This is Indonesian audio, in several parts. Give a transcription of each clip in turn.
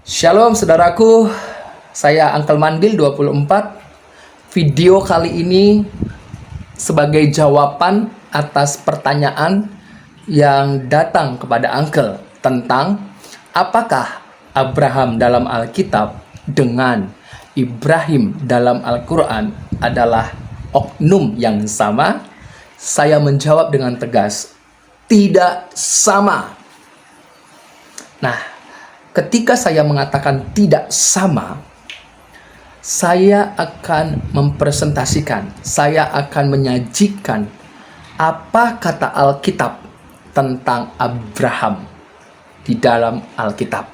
Shalom saudaraku, saya Uncle Mandil 24. Video kali ini sebagai jawaban atas pertanyaan yang datang kepada Uncle tentang apakah Abraham dalam Alkitab dengan Ibrahim dalam Al-Quran adalah oknum yang sama. Saya menjawab dengan tegas, tidak sama. Nah, ketika saya mengatakan tidak sama, saya akan mempresentasikan, saya akan menyajikan apa kata Alkitab tentang Abraham di dalam Alkitab.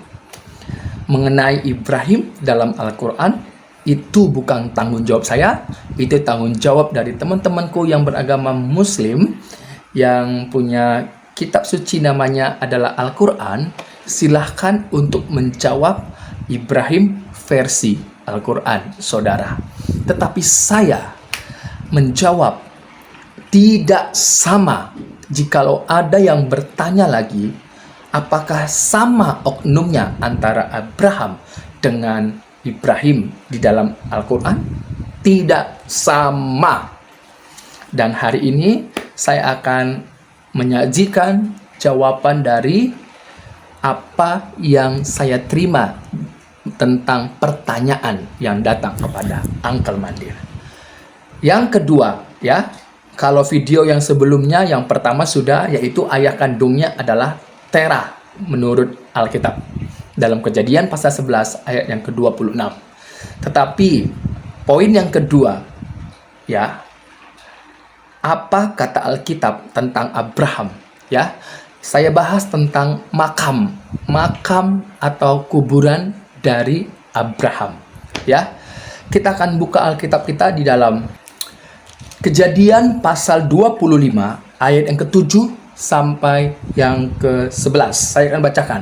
Mengenai Ibrahim dalam Al-Quran, itu bukan tanggung jawab saya, itu tanggung jawab dari teman-temanku yang beragama Muslim, yang punya kitab suci namanya adalah Al-Quran. Silahkan untuk menjawab Ibrahim versi Al-Quran, saudara. Tetapi saya menjawab tidak sama. Jikalau ada yang bertanya lagi, apakah sama oknumnya antara Abraham dengan Ibrahim di dalam Al-Quran? Tidak sama. Dan hari ini saya akan menyajikan jawaban dari apa yang saya terima tentang pertanyaan yang datang kepada Uncle Mandil. Yang kedua, ya, kalau video yang sebelumnya, yang pertama sudah, yaitu ayah kandungnya adalah Terah menurut Alkitab. Dalam Kejadian pasal 11 ayat yang ke-26. Tetapi poin yang kedua, ya, apa kata Alkitab tentang Abraham, ya? Saya bahas tentang makam atau kuburan dari Abraham, ya. Kita akan buka Alkitab kita di dalam Kejadian pasal 25 ayat yang ke-7 sampai yang ke-11. Saya akan bacakan.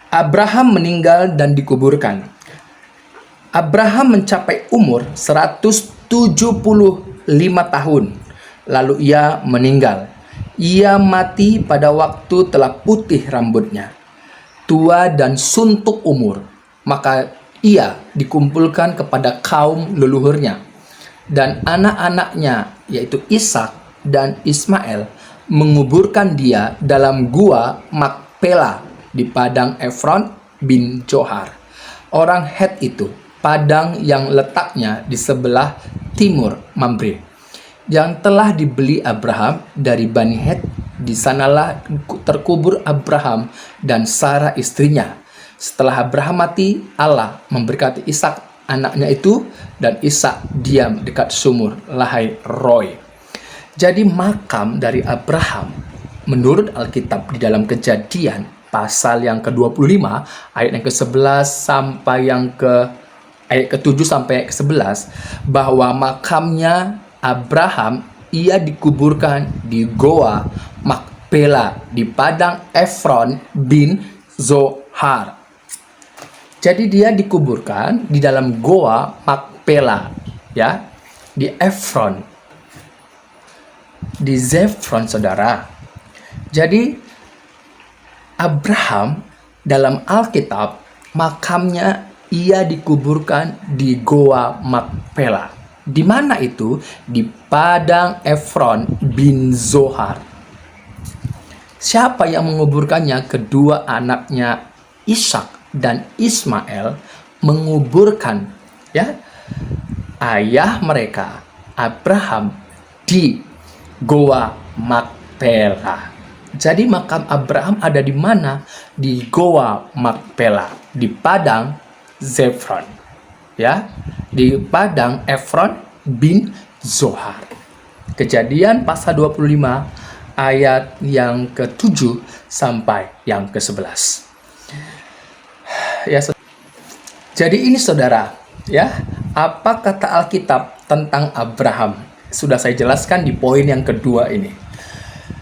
Abraham meninggal dan dikuburkan. Abraham mencapai umur 175 tahun, lalu ia meninggal. Ia mati pada waktu telah putih rambutnya, tua dan suntuk umur. Maka ia dikumpulkan kepada kaum leluhurnya, dan anak-anaknya yaitu Ishak dan Ismail menguburkan dia dalam gua Makpela di padang Efron bin Zohar, orang Het itu, padang yang letaknya di sebelah timur Mamre, yang telah dibeli Abraham dari Bani Het. Di sanalah terkubur Abraham dan Sarah istrinya. Setelah Abraham mati, Allah memberkati Ishak anaknya itu, dan Ishak diam dekat sumur Lahai Roy. Jadi makam dari Abraham menurut Alkitab di dalam Kejadian pasal yang ke-25 ayat yang ke-11 sampai yang ayat ke-7 sampai ayat ke-11, bahwa makamnya Abraham ia dikuburkan di Goa Makpela di padang Efron bin Zohar. Jadi dia dikuburkan di dalam Goa Makpela, ya, di Efron, di Zefron, saudara. Jadi Abraham dalam Alkitab makamnya ia dikuburkan di Goa Makpela. Di mana itu? Di padang Efron bin Zohar. Siapa yang menguburkannya? Kedua anaknya Ishak dan Ismail menguburkan, ya, ayah mereka Abraham di Goa Makpela. Jadi makam Abraham ada di mana? Di Goa Makpela, di padang Zefron, ya, di padang Efron bin Zohar. Kejadian pasal 25 ayat yang ke-7 sampai yang ke-11. Ya, jadi ini saudara, ya, apa kata Alkitab tentang Abraham? Sudah saya jelaskan di poin yang kedua ini.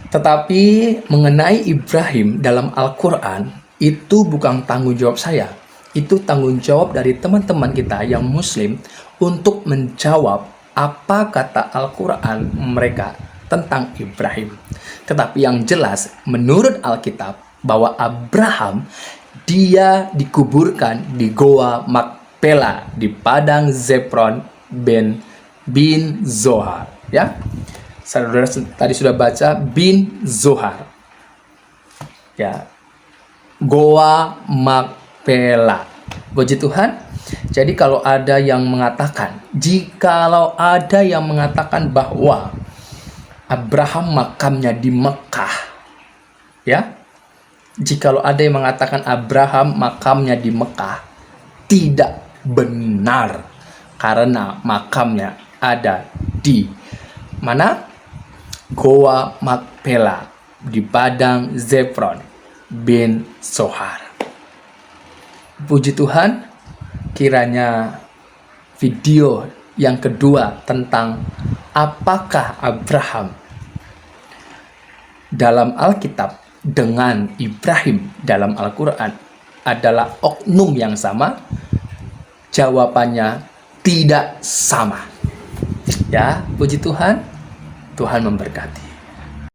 Tetapi mengenai Ibrahim dalam Al-Quran, itu bukan tanggung jawab saya. Itu tanggung jawab dari teman-teman kita yang Muslim untuk menjawab apa kata Al-Quran mereka tentang Ibrahim. Tetapi yang jelas menurut Alkitab bahwa Abraham Dia dikuburkan di Goa Makpela di padang Zefron bin Zohar. Ya, saudara tadi sudah baca bin Zohar. Ya, Goa Makpela. Puji Tuhan. Jadi kalau ada yang mengatakan, bahwa Abraham makamnya di Mekah, ya, jikalau ada yang mengatakan Abraham makamnya di Mekah, tidak benar, karena makamnya ada di mana? Goa Makpela di padang Zefron bin Zohar. Puji Tuhan, kiranya video yang kedua tentang apakah Abraham dalam Alkitab dengan Ibrahim dalam Al-Quran adalah oknum yang sama? Jawabannya tidak sama. Ya, puji Tuhan. Tuhan memberkati.